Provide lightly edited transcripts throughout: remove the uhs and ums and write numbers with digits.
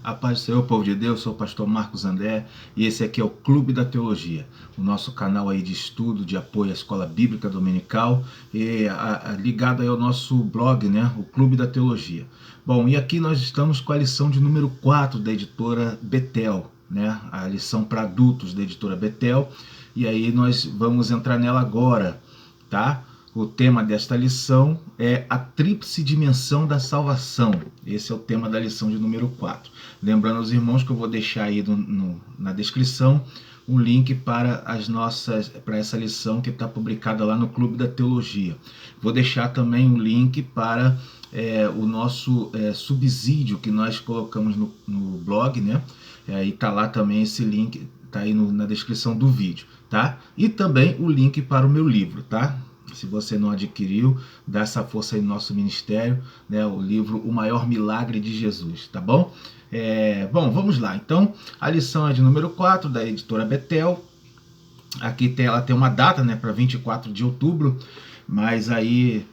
A paz do Senhor, povo de Deus, sou o pastor Marcos André e esse aqui é o Clube da Teologia, o nosso canal aí de estudo, de apoio à Escola Bíblica Dominical e ligado aí ao nosso blog, né, o Clube da Teologia. Bom, e aqui nós estamos com a lição de número 4 da editora Betel, né, a lição para adultos da editora Betel, e aí nós vamos entrar nela agora, tá? O tema desta lição é a tríplice dimensão da salvação. Esse é o tema da lição de número 4. Lembrando aos irmãos que eu vou deixar aí na descrição o link para essa lição que está publicada lá no Clube da Teologia. Vou deixar também o link para o nosso subsídio que nós colocamos no blog, né? E está lá também esse link, está aí na descrição do vídeo, tá? E também o link para o meu livro, tá? Se você não adquiriu, dá essa força aí no nosso ministério, né? O livro O Maior Milagre de Jesus, tá bom? Bom, vamos lá. Então, a lição é de número 4 da editora Betel. Aqui ela tem uma data, né, para 24 de outubro, mas aí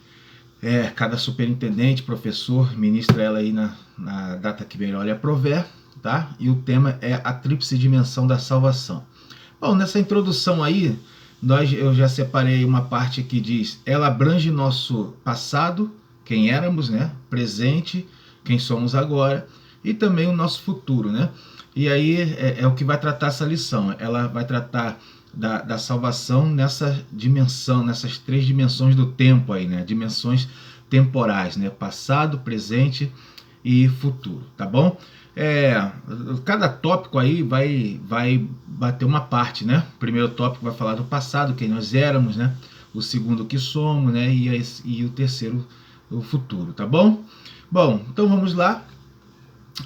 cada superintendente, professor, ministra ela aí na data que melhor lhe aprover, tá? E o tema é a tríplice dimensão da salvação. Bom, nessa introdução aí, eu já separei uma parte que diz, ela abrange nosso passado, quem éramos, né? Presente, quem somos agora, e também o nosso futuro, né? E aí é o que vai tratar essa lição. Ela vai tratar da salvação nessa dimensão, nessas três dimensões do tempo aí, né? Dimensões temporais, né? Passado, presente e futuro, tá bom? Cada tópico aí vai bater uma parte, né? O primeiro tópico vai falar do passado, quem nós éramos, né? O segundo, o que somos, né? E o terceiro, o futuro, tá bom? Bom, então vamos lá.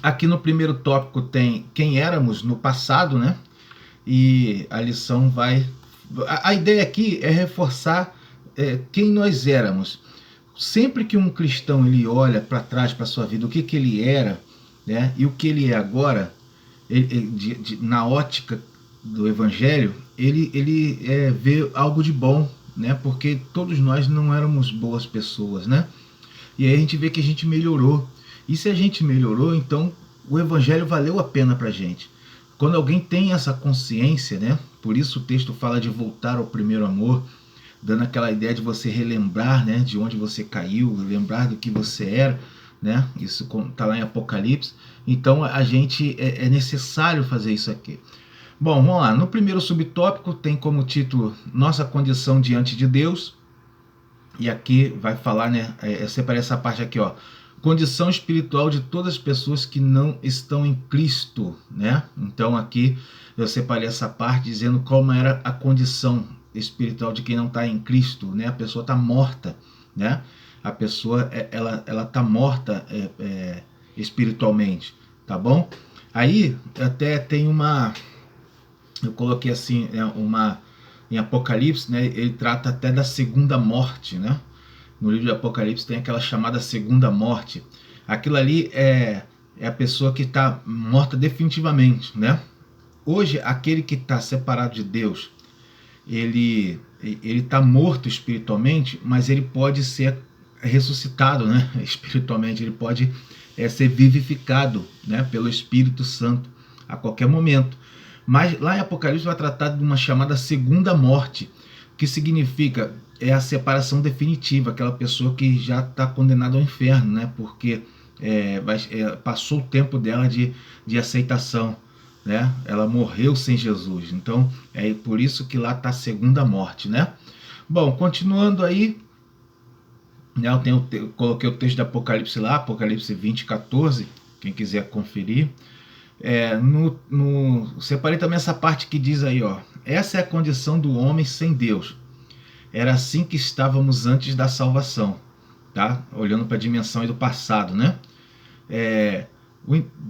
Aqui no primeiro tópico tem quem éramos no passado, né? E a lição vai... A ideia aqui é reforçar quem nós éramos. Sempre que um cristão ele olha para trás para a sua vida, o que ele era, né? E o que ele é agora, na ótica do Evangelho, ele vê algo de bom, né? Porque todos nós não éramos boas pessoas, né? E aí a gente vê que a gente melhorou. E se a gente melhorou, então o Evangelho valeu a pena para a gente. Quando alguém tem essa consciência, né? Por isso o texto fala de voltar ao primeiro amor, dando aquela ideia de você relembrar, né? De onde você caiu, lembrar do que você era, né? Isso está lá em Apocalipse. Então a gente é necessário fazer isso aqui. Bom, vamos lá. No primeiro subtópico tem como título Nossa Condição Diante de Deus. E aqui vai falar, né? Eu separei essa parte aqui, ó. Condição espiritual de todas as pessoas que não estão em Cristo, né? Então aqui eu separei essa parte dizendo como era a condição espiritual de quem não está em Cristo, né? A pessoa está morta, né? A pessoa ela tá morta espiritualmente, tá bom? Aí até tem eu coloquei assim, em Apocalipse, né? Ele trata até da segunda morte, né? No livro de Apocalipse tem aquela chamada segunda morte. Aquilo ali é a pessoa que está morta definitivamente, né? Hoje, aquele que está separado de Deus, ele está morto espiritualmente, mas ele pode ser ressuscitado, né? Espiritualmente, ele pode ser vivificado, né? Pelo Espírito Santo a qualquer momento. Mas lá em Apocalipse vai tratar de uma chamada segunda morte, que significa a separação definitiva, aquela pessoa que já está condenada ao inferno, né? Porque passou o tempo dela de aceitação, né? Ela morreu sem Jesus. Então é por isso que lá está a segunda morte, né? Bom, continuando aí, né, eu coloquei o texto de Apocalipse lá, Apocalipse 20:14, quem quiser conferir. Separei também essa parte que diz aí, ó, essa é a condição do homem sem Deus. Era assim que estávamos antes da salvação, tá? Olhando para a dimensão aí do passado, né?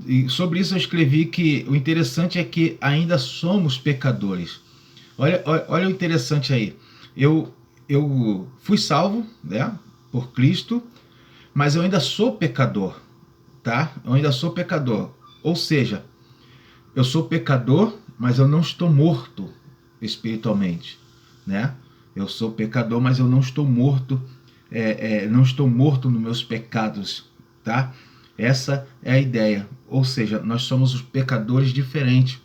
E sobre isso eu escrevi que o interessante é que ainda somos pecadores. Olha o interessante aí. Eu fui salvo, né, por Cristo, mas eu ainda sou pecador, tá? Eu ainda sou pecador. Ou seja, eu sou pecador, mas eu não estou morto espiritualmente, né? Eu sou pecador, mas eu não estou morto, não estou morto nos meus pecados, tá? Essa é a ideia. ou seja, nós somos os pecadores diferentes,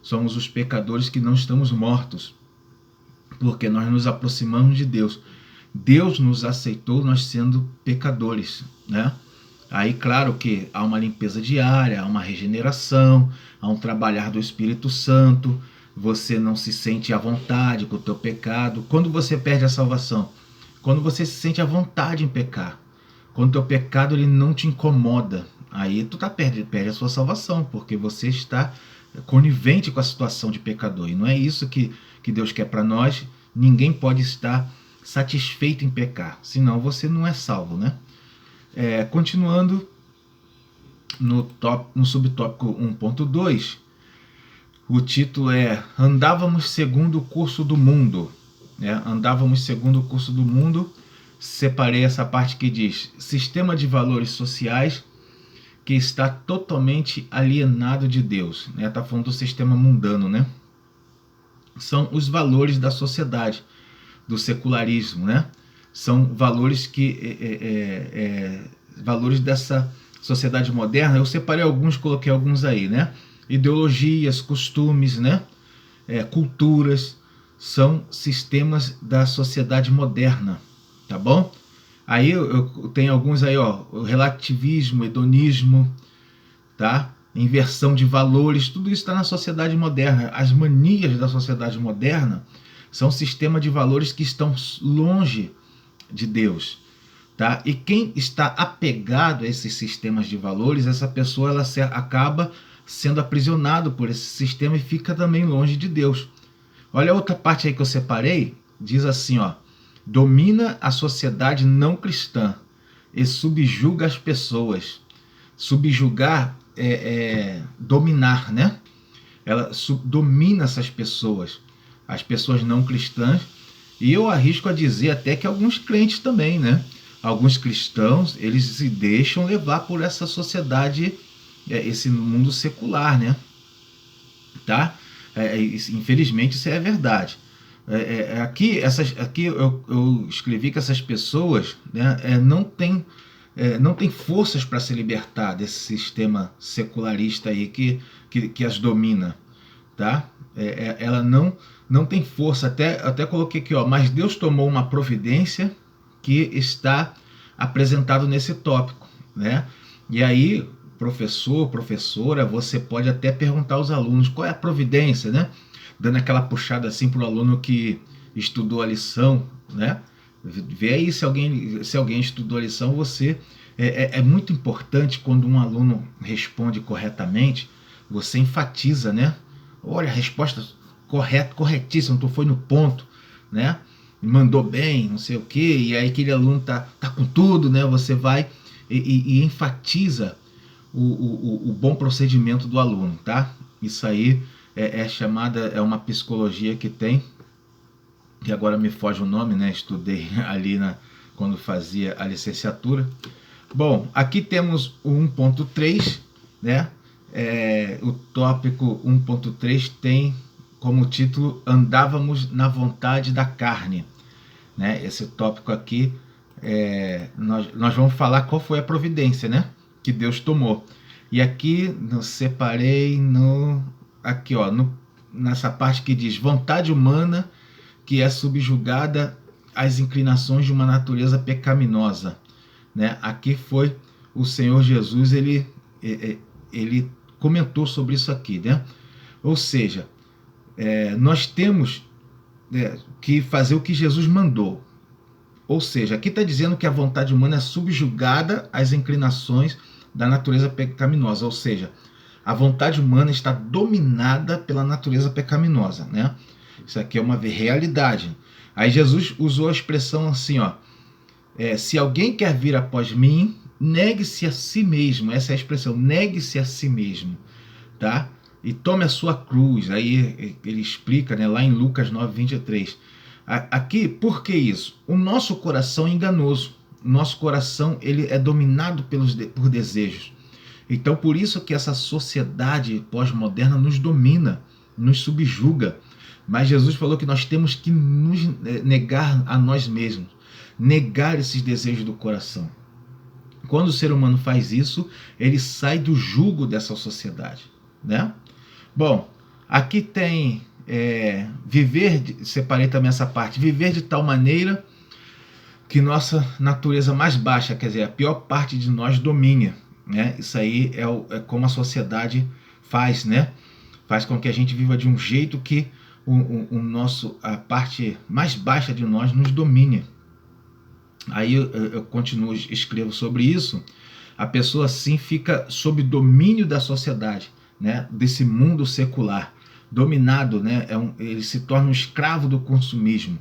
somos os pecadores que não estamos mortos, porque nós nos aproximamos de Deus. Deus nos aceitou nós sendo pecadores, né? Aí, claro que há uma limpeza diária, há uma regeneração, há um trabalhar do Espírito Santo, você não se sente à vontade com o teu pecado. Quando você perde a salvação? Quando você se sente à vontade em pecar. Quando o teu pecado ele não te incomoda, aí tu perde a sua salvação, porque você está conivente com a situação de pecador. E não é isso que Deus quer para nós. Ninguém pode estar satisfeito em pecar, senão você não é salvo, né? Continuando no subtópico 1.2, o título é Andávamos segundo o curso do mundo. Andávamos segundo o curso do mundo. Separei essa parte que diz sistema de valores sociais que está totalmente alienado de Deus. Está falando do sistema mundano, né? São os valores da sociedade, do secularismo, né? São valores valores dessa sociedade moderna. Eu separei alguns, coloquei alguns aí, né? Ideologias, costumes, né? Culturas, são sistemas da sociedade moderna, tá bom? Aí eu tenho alguns aí, ó, o relativismo, hedonismo, tá? Inversão de valores, tudo isso está na sociedade moderna. As manias da sociedade moderna são sistemas de valores que estão longe de Deus, tá? E quem está apegado a esses sistemas de valores, essa pessoa ela acaba sendo aprisionado por esse sistema e fica também longe de Deus. Olha a outra parte aí que eu separei, diz assim, ó, domina a sociedade não cristã e subjuga as pessoas. Subjugar dominar, né? Ela domina essas pessoas, as pessoas não cristãs, e eu arrisco a dizer até que alguns crentes também, né? Alguns cristãos, eles se deixam levar por essa sociedade, esse mundo secular, né? Tá? Infelizmente isso é verdade. Aqui eu escrevi que essas pessoas, né, não têm forças para se libertar desse sistema secularista aí que as domina, tá? Ela não tem força. Até coloquei aqui, ó, mas Deus tomou uma providência que está apresentado nesse tópico, né? E aí, professor, professora, você pode até perguntar aos alunos qual é a providência, né? Dando aquela puxada assim para o aluno que estudou a lição, né? Vê aí se alguém estudou a lição. Você é muito importante quando um aluno responde corretamente, você enfatiza, né? Olha, a resposta correta, corretíssima, tu foi no ponto, né? Mandou bem, não sei o quê, e aí aquele aluno tá com tudo, né? Você vai e enfatiza o bom procedimento do aluno, tá? Isso aí é uma psicologia que tem, que agora me foge o nome, né? Estudei ali quando fazia a licenciatura. Bom, aqui temos o 1.3, né? O tópico 1.3 tem como título Andávamos na vontade da carne, né? Esse tópico aqui, nós vamos falar qual foi a providência, né, que Deus tomou. E aqui eu separei aqui, ó, nessa parte que diz vontade humana que é subjugada às inclinações de uma natureza pecaminosa, né? Aqui foi o Senhor Jesus, ele comentou sobre isso aqui, né? Ou seja, nós temos que fazer o que Jesus mandou. Ou seja, aqui está dizendo que a vontade humana é subjugada às inclinações da natureza pecaminosa, ou seja, a vontade humana está dominada pela natureza pecaminosa, né? Isso aqui é uma realidade. Aí Jesus usou a expressão assim, ó, se alguém quer vir após mim, negue-se a si mesmo. Essa é a expressão, negue-se a si mesmo, tá? E tome a sua cruz. Aí ele explica, né, lá em Lucas 9:23. Aqui, por que isso? O nosso coração é enganoso. O nosso coração ele é dominado por desejos. Então, por isso que essa sociedade pós-moderna nos domina, nos subjuga. Mas Jesus falou que nós temos que nos negar a nós mesmos, negar esses desejos do coração. Quando o ser humano faz isso, ele sai do jugo dessa sociedade, né? Bom, aqui tem separei também essa parte, viver de tal maneira que nossa natureza mais baixa, quer dizer, a pior parte de nós domine, né? Isso aí é como a sociedade faz, né? Faz com que a gente viva de um jeito que a parte mais baixa de nós nos domine. Aí eu continuo, escrevo sobre isso. A pessoa assim fica sob domínio da sociedade, né? Desse mundo secular, dominado, né? Ele se torna um escravo do consumismo,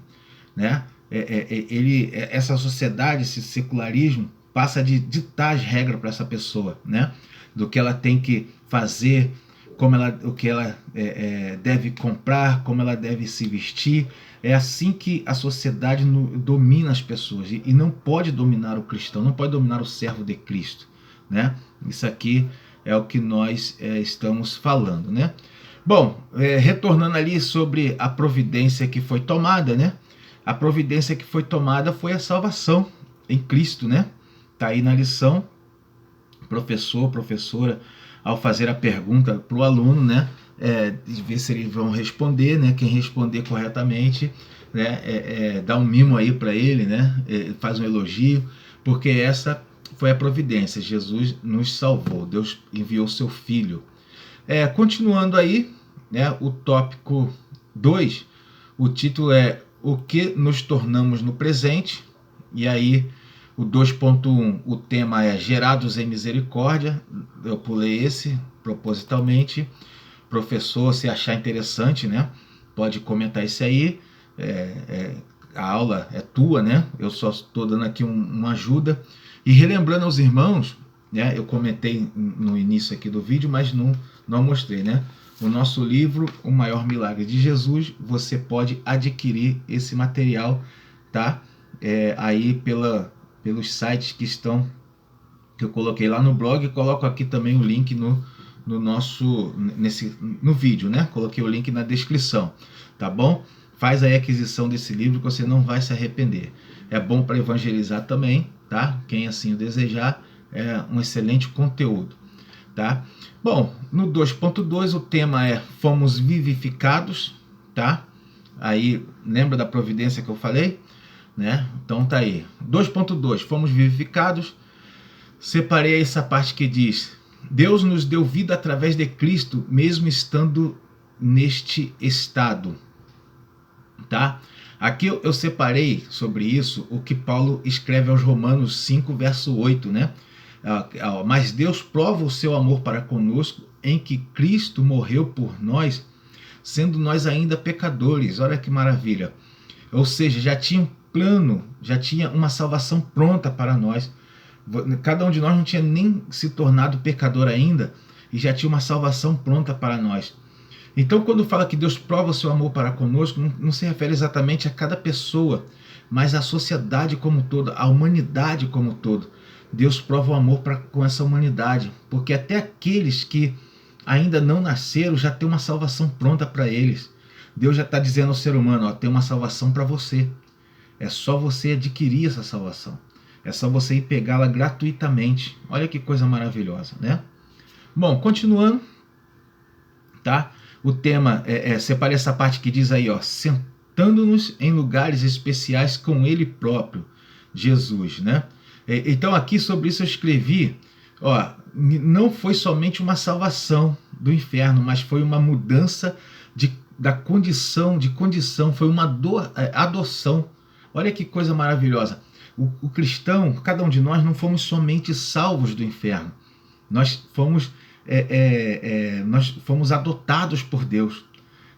né? Essa sociedade, esse secularismo, passa a ditar as regras para essa pessoa, né? Do que ela tem que fazer, o que ela deve comprar, como ela deve se vestir. É assim que a sociedade domina as pessoas, e não pode dominar o cristão, não pode dominar o servo de Cristo, né? Isso aqui é o que nós estamos falando, né? Bom, retornando ali sobre a providência que foi tomada, né? A providência que foi tomada foi a salvação em Cristo, né? Tá aí na lição, professor, professora, ao fazer a pergunta para o aluno, né? Ver se eles vão responder, né? Quem responder corretamente, né? Dá um mimo aí para ele, né? Faz um elogio, porque essa foi a providência. Jesus nos salvou, Deus enviou seu Filho. Continuando aí, né? O tópico 2, o título é O que nos tornamos no presente, e aí o 2.1, o tema é Gerados em Misericórdia. Eu pulei esse propositalmente. Professor, se achar interessante, né? Pode comentar isso aí. A aula é tua, né? Eu só estou dando aqui uma ajuda. E relembrando aos irmãos, né? Eu comentei no início aqui do vídeo, mas não mostrei, né? O nosso livro, O Maior Milagre de Jesus, você pode adquirir esse material, tá? Aí pelos sites que eu coloquei lá no blog. Coloco aqui também o link no vídeo, né? Coloquei o link na descrição, tá bom? Faz aí a aquisição desse livro que você não vai se arrepender. É bom para evangelizar também, tá? Quem assim o desejar, é um excelente conteúdo, tá? Bom, no 2.2 o tema é Fomos vivificados, tá? Aí, lembra da providência que eu falei? Né? Então tá aí. 2.2, fomos vivificados. Separei essa parte que diz: Deus nos deu vida através de Cristo, mesmo estando neste estado. Tá? Aqui eu separei sobre isso o que Paulo escreve aos Romanos 5, verso 8, né? Mas Deus prova o seu amor para conosco em que Cristo morreu por nós, sendo nós ainda pecadores. Olha que maravilha. Ou seja, já tinha um plano, já tinha uma salvação pronta para nós. Cada um de nós não tinha nem se tornado pecador ainda, e já tinha uma salvação pronta para nós. Então, quando fala que Deus prova o seu amor para conosco, não se refere exatamente a cada pessoa, mas à sociedade como um todo, à humanidade como um todo. Deus prova o amor com essa humanidade, porque até aqueles que ainda não nasceram já tem uma salvação pronta para eles. Deus já está dizendo ao ser humano: tem uma salvação para você. É só você adquirir essa salvação. É só você ir pegá-la gratuitamente. Olha que coisa maravilhosa, né? Bom, continuando, tá? O tema, separei essa parte que diz aí, sentando-nos em lugares especiais com Ele próprio, Jesus, né? Então aqui sobre isso eu escrevi, não foi somente uma salvação do inferno, mas foi uma mudança de condição, foi uma adoção. Olha que coisa maravilhosa. O cristão, cada um de nós, não fomos somente salvos do inferno. Nós fomos adotados por Deus.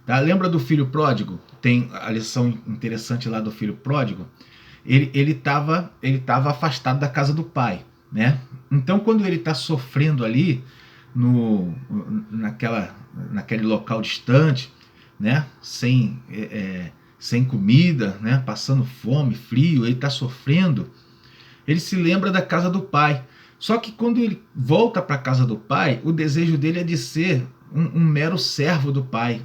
Tá? Lembra do filho pródigo? Tem a lição interessante lá do filho pródigo. Ele estava afastado da casa do pai, né? Então, quando ele está sofrendo ali naquele local distante, né? Sem comida, né? Passando fome, frio, ele está sofrendo. Ele se lembra da casa do pai. Só que quando ele volta para a casa do pai, o desejo dele é de ser um mero servo do pai.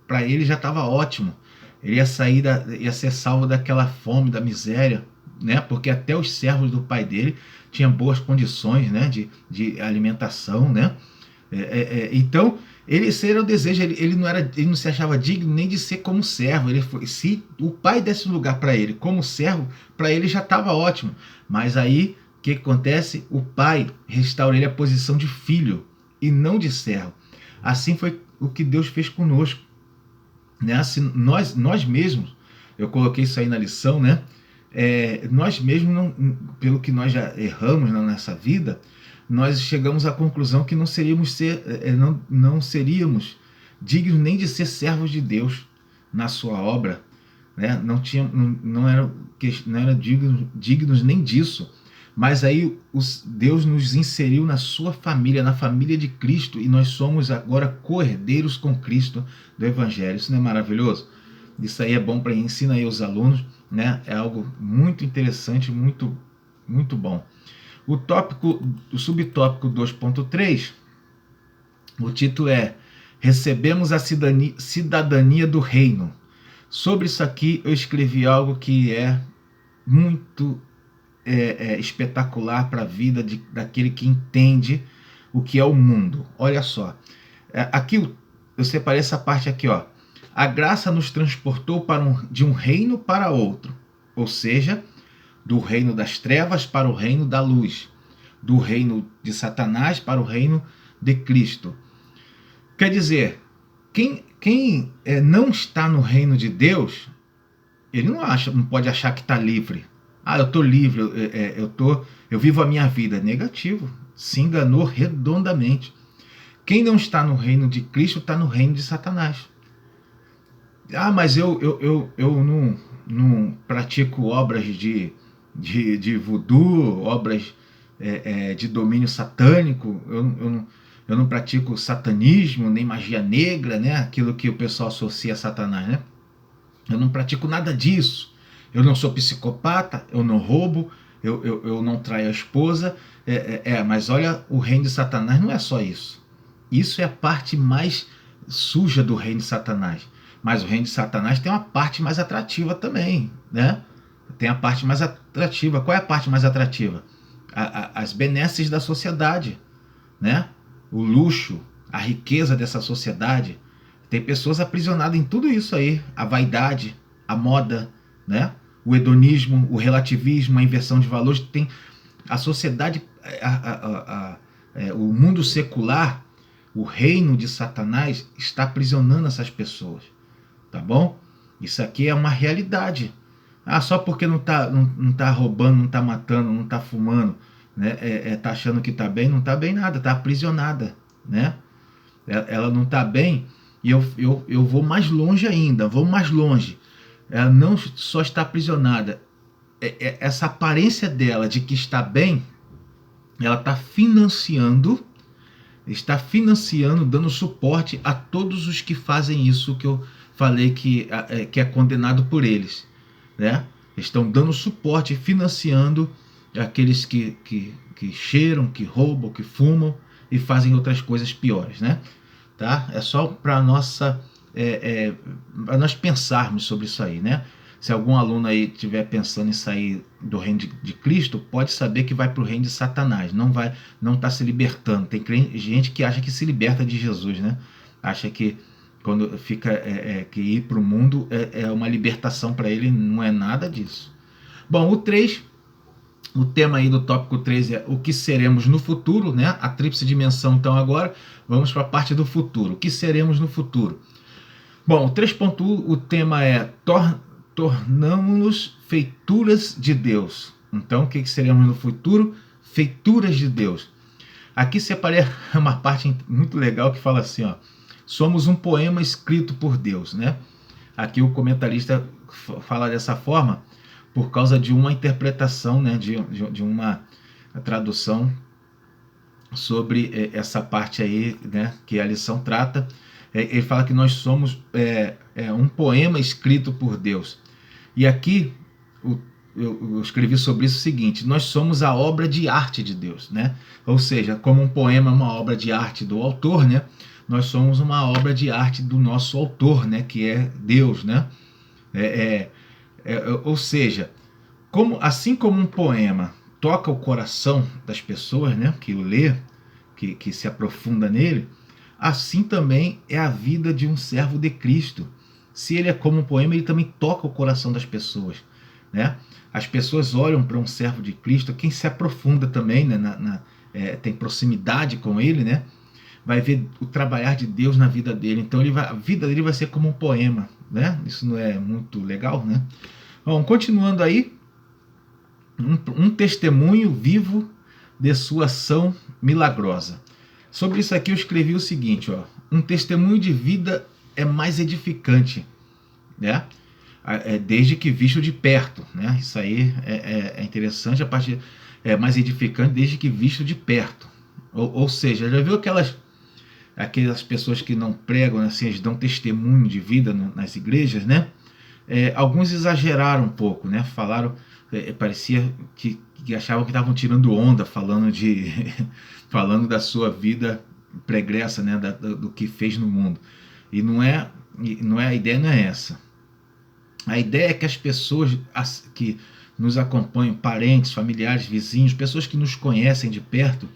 Para ele já estava ótimo. Ele ia ser salvo daquela fome, da miséria, né? Porque até os servos do pai dele tinha boas condições, né, de alimentação, né? Então, esse era o desejo. Ele não se achava digno nem de ser como servo. Se o pai desse um lugar para ele como servo, para ele já estava ótimo. Mas aí, o que acontece? O pai restaura ele a posição de filho e não de servo. Assim foi o que Deus fez conosco, né? Assim, nós mesmos, eu coloquei isso aí na lição, né? Nós mesmos, pelo que nós já erramos na nossa vida, nós chegamos à conclusão que não seríamos dignos nem de ser servos de Deus na sua obra, né? Não eram dignos nem disso. Mas aí Deus nos inseriu na sua família, na família de Cristo, e nós somos agora co-herdeiros com Cristo do Evangelho. Isso não é maravilhoso? Isso aí é bom para ensinar aí os alunos, né? É algo muito interessante, muito, muito bom. O subtópico 2.3, o título é Recebemos a cidadania do reino. Sobre isso aqui eu escrevi algo que é muito espetacular para a vida daquele que entende o que é o mundo. Olha só, aqui eu separei essa parte aqui, ó. A graça nos transportou de um reino para outro, ou seja, do reino das trevas para o reino da luz, do reino de Satanás para o reino de Cristo. Quer dizer, quem não está no reino de Deus, ele não pode achar que está livre. Ah, eu estou livre, eu vivo a minha vida. Negativo, se enganou redondamente. Quem não está no reino de Cristo está no reino de Satanás. Ah, mas eu não pratico obras de voodoo, obras de domínio satânico, eu não pratico satanismo, nem magia negra, né? Aquilo que o pessoal associa a Satanás, né? Eu não pratico nada disso. Eu não sou psicopata, eu não roubo, eu não traio a esposa. Mas olha, o reino de Satanás não é só isso. Isso é a parte mais suja do reino de Satanás. Mas o reino de Satanás tem uma parte mais atrativa também, né? Tem a parte mais atrativa. Qual é a parte mais atrativa? As benesses da sociedade, né? O luxo, a riqueza dessa sociedade. Tem pessoas aprisionadas em tudo isso aí. A vaidade, a moda, né? O hedonismo, o relativismo, a inversão de valores. Tem a sociedade, o mundo secular, o reino de Satanás está aprisionando essas pessoas. Tá bom? Isso aqui é uma realidade. Ah, só porque não tá roubando, não tá matando, não tá fumando, né? Tá achando que tá bem, não tá bem nada, tá aprisionada, né? Ela não tá bem, e eu vou mais longe ainda, vou mais longe. Ela não só está aprisionada, essa aparência dela de que está bem, ela está financiando, dando suporte a todos os que fazem isso que eu falei que é condenado por eles, né? Estão dando suporte, financiando aqueles que cheiram, que roubam, que fumam e fazem outras coisas piores, né? Tá? É só para nós pensarmos sobre isso aí, né? Se algum aluno aí estiver pensando em sair do reino de Cristo, pode saber que vai para o reino de Satanás, não está se libertando. Tem gente que acha que se liberta de Jesus, né? Acha que quando fica que ir para o mundo é uma libertação para ele, não é nada disso. Bom, o tema aí do tópico 3 é o que seremos no futuro, né? A tríplice dimensão, então agora vamos para a parte do futuro. O que seremos no futuro? Bom, o 3.1, o tema é tornamos-nos feituras de Deus. Então, o que seremos no futuro? Feituras de Deus. Aqui separei uma parte muito legal que fala assim, ó, somos um poema escrito por Deus, né? Aqui o comentarista fala dessa forma por causa de uma interpretação, né, de uma tradução sobre essa parte aí, né, que a lição trata. Ele fala que nós somos um poema escrito por Deus. E aqui eu escrevi sobre isso o seguinte: nós somos a obra de arte de Deus, né? Ou seja, como um poema é uma obra de arte do autor, né? Nós somos uma obra de arte do nosso autor, né? Que é Deus, né? Ou seja, assim como um poema toca o coração das pessoas, né, que o lê, que se aprofunda nele, assim também é a vida de um servo de Cristo. Se ele é como um poema, ele também toca o coração das pessoas, né? As pessoas olham para um servo de Cristo, quem se aprofunda também, né, tem proximidade com ele, né? Vai ver o trabalhar de Deus na vida dele. Então a vida dele vai ser como um poema, né? Isso não é muito legal, né? Bom, continuando aí, um testemunho vivo de sua ação milagrosa. Sobre isso aqui eu escrevi o seguinte, ó: um testemunho de vida é mais edificante, né? Desde que visto de perto, né? Isso aí é interessante, a parte é mais edificante desde que visto de perto. Ou seja, já viu aquelas pessoas que não pregam, assim, eles dão testemunho de vida nas igrejas, né? Alguns exageraram um pouco, né? Falaram, parecia que achavam que estavam tirando onda, falando falando da sua vida pregressa, né? Do que fez no mundo. E a ideia não é essa. A ideia é que as pessoas que nos acompanham, parentes, familiares, vizinhos, pessoas que nos conhecem de perto,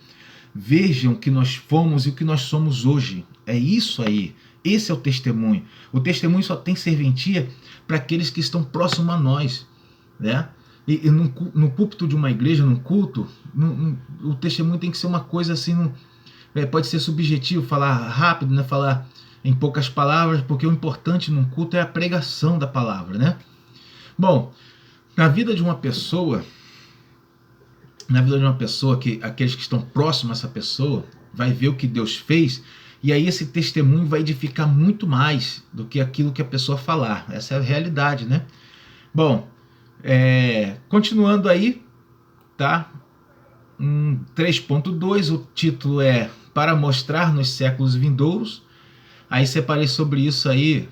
vejam que nós fomos e o que nós somos hoje. É isso aí. Esse é o testemunho. O testemunho só tem serventia para aqueles que estão próximos a nós, né? E no púlpito de uma igreja, num culto, o testemunho tem que ser uma coisa assim, pode ser subjetivo, falar rápido, né? Falar em poucas palavras, porque o importante num culto é a pregação da palavra, né? Bom, na vida de uma pessoa, que aqueles que estão próximos a essa pessoa vai ver o que Deus fez, e aí esse testemunho vai edificar muito mais do que aquilo que a pessoa falar. Essa é a realidade, né? Bom, continuando aí, tá? 3.2, o título é Para Mostrar nos Séculos Vindouros. Aí separei sobre isso aí,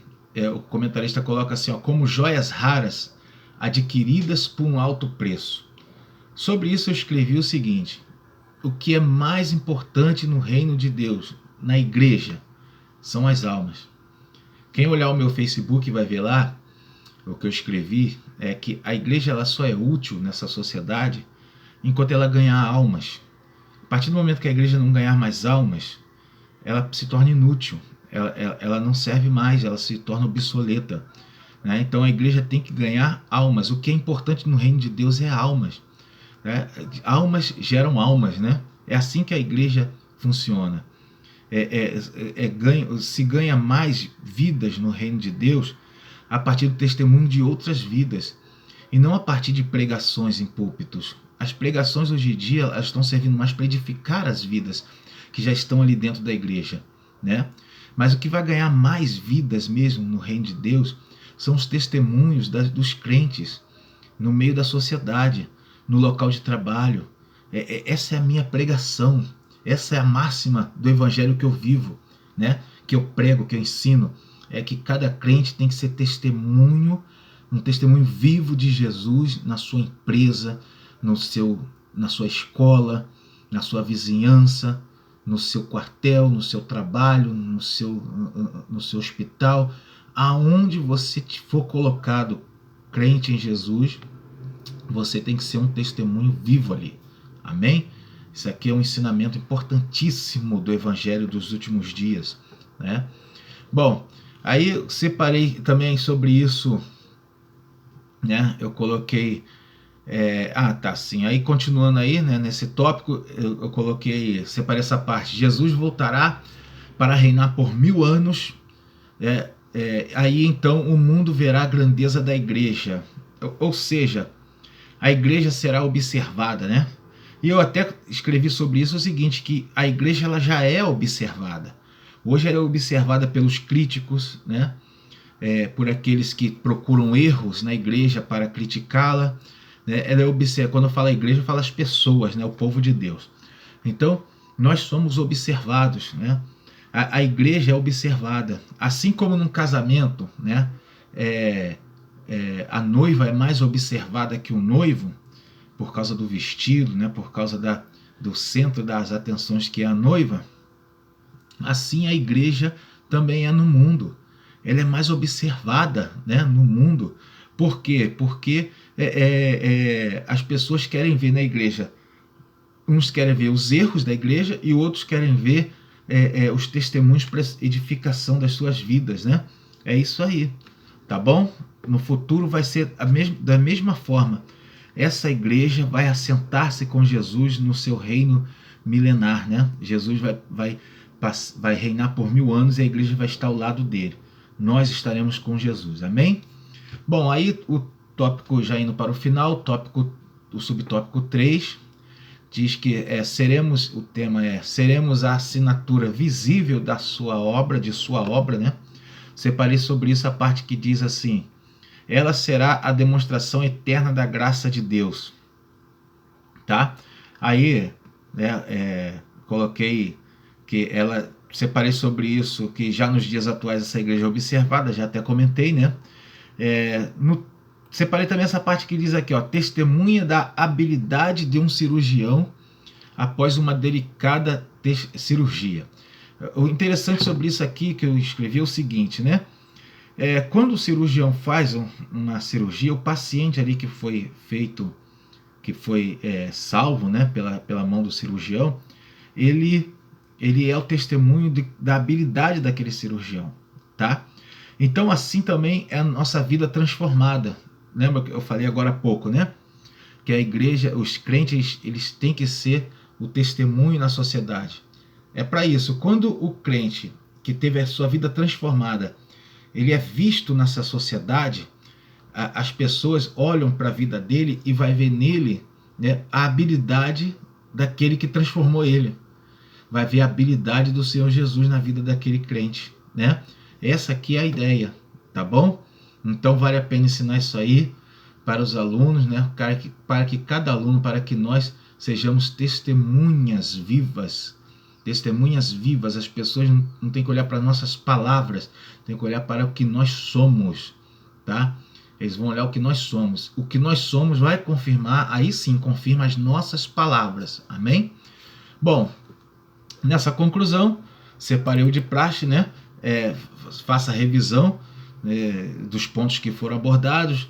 o comentarista coloca assim, ó: como joias raras adquiridas por um alto preço. Sobre isso eu escrevi o seguinte: o que é mais importante no reino de Deus, na igreja, são as almas. Quem olhar o meu Facebook vai ver lá, o que eu escrevi é que a igreja ela só é útil nessa sociedade enquanto ela ganhar almas. A partir do momento que a igreja não ganhar mais almas, ela se torna inútil, ela não serve mais, ela se torna obsoleta, né? Então a igreja tem que ganhar almas. O que é importante no reino de Deus é almas, né? Almas geram almas, né? É assim que a igreja funciona. Se ganha mais vidas no reino de Deus a partir do testemunho de outras vidas, e não a partir de pregações em púlpitos. As pregações hoje em dia elas estão servindo mais para edificar as vidas que já estão ali dentro da igreja, né? Mas o que vai ganhar mais vidas mesmo no reino de Deus são os testemunhos dos crentes no meio da sociedade, no local de trabalho. Essa é a minha pregação, essa é a máxima do evangelho que eu vivo, né? Que eu prego, que eu ensino, é que cada crente tem que ser testemunho, um testemunho vivo de Jesus na sua empresa, na sua escola, na sua vizinhança, no seu quartel, no seu trabalho, no seu hospital, aonde você for colocado crente em Jesus, você tem que ser um testemunho vivo ali. Amém? Isso aqui é um ensinamento importantíssimo do Evangelho dos últimos dias, né? Bom, aí eu separei também sobre isso, né? Eu coloquei... sim. Aí continuando aí, né, nesse tópico, eu coloquei, separei essa parte. Jesus voltará para reinar por 1000 anos. Aí então o mundo verá a grandeza da igreja. Ou seja, a igreja será observada, né? E eu até escrevi sobre isso o seguinte, que a igreja ela já é observada. Hoje ela é observada pelos críticos, né? Por aqueles que procuram erros na igreja para criticá-la. Ela é observada. Quando eu falo a igreja, eu falo as pessoas, né? O povo de Deus. Então, nós somos observados, né? A igreja é observada. Assim como num casamento, né? A noiva é mais observada que o noivo, por causa do vestido, né? Por causa do centro das atenções que é a noiva. Assim a igreja também é no mundo. Ela é mais observada, né? No mundo, Por quê? Porque as pessoas querem ver na igreja, uns querem ver os erros da igreja e outros querem ver os testemunhos para edificação das suas vidas, né? É isso aí, tá bom? No futuro vai ser da mesma forma. Essa igreja vai assentar-se com Jesus no seu reino milenar, né? Jesus vai reinar por 1000 anos e a igreja vai estar ao lado dele. Nós estaremos com Jesus, amém? Bom, aí o tópico, já indo para o final, o subtópico 3, diz que o tema é seremos a assinatura visível da sua obra, né? Separei sobre isso a parte que diz assim: ela será a demonstração eterna da graça de Deus, tá? Aí, né, coloquei que separei sobre isso, que já nos dias atuais essa igreja é observada, já até comentei, né? Separei também essa parte que diz aqui, ó, testemunha da habilidade de um cirurgião após uma delicada cirurgia. O interessante sobre isso aqui que eu escrevi é o seguinte, né? Quando o cirurgião faz uma cirurgia, o paciente ali que foi salvo, né, pela mão do cirurgião, ele é o testemunho da habilidade daquele cirurgião, tá? Então assim também é a nossa vida transformada. Lembra que eu falei agora há pouco, né? Que a igreja, os crentes, eles têm que ser o testemunho na sociedade. É para isso, quando o crente que teve a sua vida transformada, ele é visto nessa sociedade, as pessoas olham para a vida dele e vai ver nele, né, a habilidade daquele que transformou ele. Vai ver a habilidade do Senhor Jesus na vida daquele crente, né? Essa aqui é a ideia, tá bom? Então vale a pena ensinar isso aí para os alunos, né? Para que cada aluno, para que nós sejamos testemunhas vivas. Testemunhas vivas. As pessoas não têm que olhar para nossas palavras, tem que olhar para o que nós somos, tá? Eles vão olhar o que nós somos. O que nós somos vai confirmar, aí sim, confirma as nossas palavras. Amém? Bom, nessa conclusão, separei o de praxe, né? Faça a revisão dos pontos que foram abordados,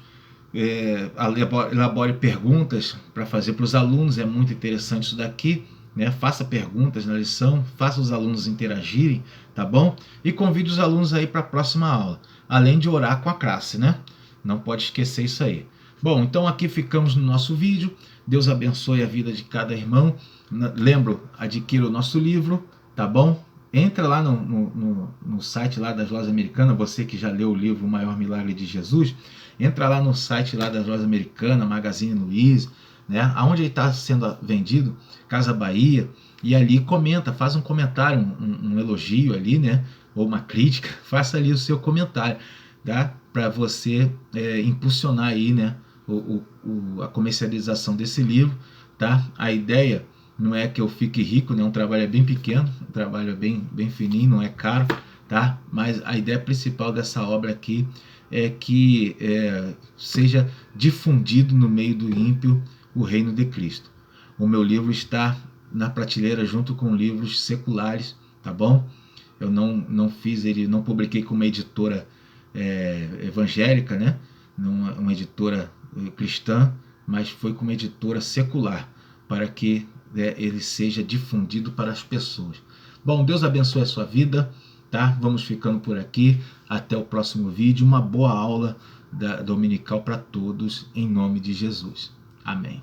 elabore perguntas para fazer para os alunos, é muito interessante isso daqui, né? Faça perguntas na lição, faça os alunos interagirem, tá bom? E convide os alunos aí para a próxima aula, além de orar com a classe, né? Não pode esquecer isso aí. Bom, então aqui ficamos no nosso vídeo. Deus abençoe a vida de cada irmão. Lembro, adquira o nosso livro, tá bom? Entra lá no site lá das Lojas Americanas, você que já leu o livro O Maior Milagre de Jesus, entra lá no site lá das Lojas Americanas, Magazine Luiza, né? Aonde ele está sendo vendido, Casa Bahia, e ali comenta, faz um comentário, um elogio ali, né? Ou uma crítica, faça ali o seu comentário, tá? Para você impulsionar aí, né? A comercialização desse livro, tá? A ideia não é que eu fique rico, né? Um trabalho é bem pequeno, um trabalho é bem fininho, não é caro, tá? Mas a ideia principal dessa obra aqui é que seja difundido no meio do ímpio o reino de Cristo. O meu livro está na prateleira junto com livros seculares, tá bom? Eu não fiz ele, não publiquei com uma editora evangélica, né? Uma editora cristã, mas foi com uma editora secular, para que ele seja difundido para as pessoas. Bom, Deus abençoe a sua vida, tá? Vamos ficando por aqui, até o próximo vídeo, uma boa aula dominical para todos, em nome de Jesus. Amém.